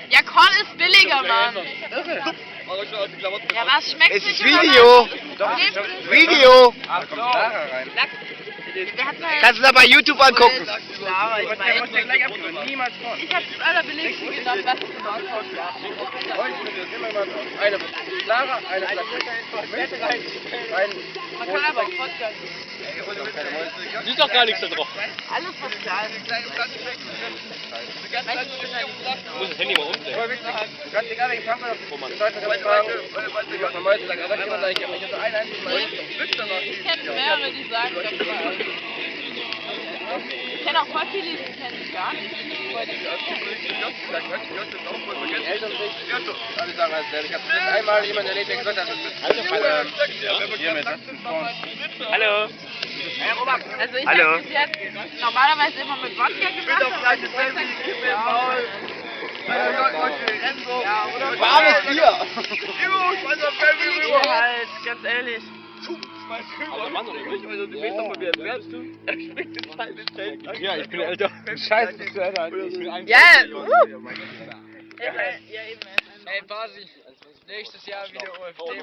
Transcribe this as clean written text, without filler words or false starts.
Ja, Korn ist billiger, Mann. Ja, was schmeckt Es nicht? ist Video. Video. Kannst du da bei YouTube angucken. Klar, ich weiß. Ich hab das allerbilligste gedacht, was du gemacht hast. Eine Lara, eine Man kann aber auch Podcast. Sieht doch gar nichts da drauf. Alles, was klar ist. Muss das Handy mal umdrehen. Ganz egal, welchen Partner das Leute kann fragen, was man meistens sagt. Er sagt immer gleich, ich habe einen einzigen Mal. Ich kenne mehrere, die sagen, das war. Ich kenne auch voll viele, die kennen ich gar nicht. Die Eltern sich, alle sagen alles ehrlich. Ich habe einmal jemanden erlebt, der gesagt hat, hallo. Also ich Hallo. habe bis jetzt normalerweise immer mit Wodka gemacht. Warmes Bier. Ja, halt, ganz ehrlich. Alter Mann, oder nicht? Also, du weißt doch mal, wie alt wärst du? Er schmeckt ins halbe Zelt. Ja, ich bin älter. Scheiße, bist du älter als ich. Ich bin 1. Ja, Ja, eben. Ey, Basi, nächstes Jahr wieder OFD.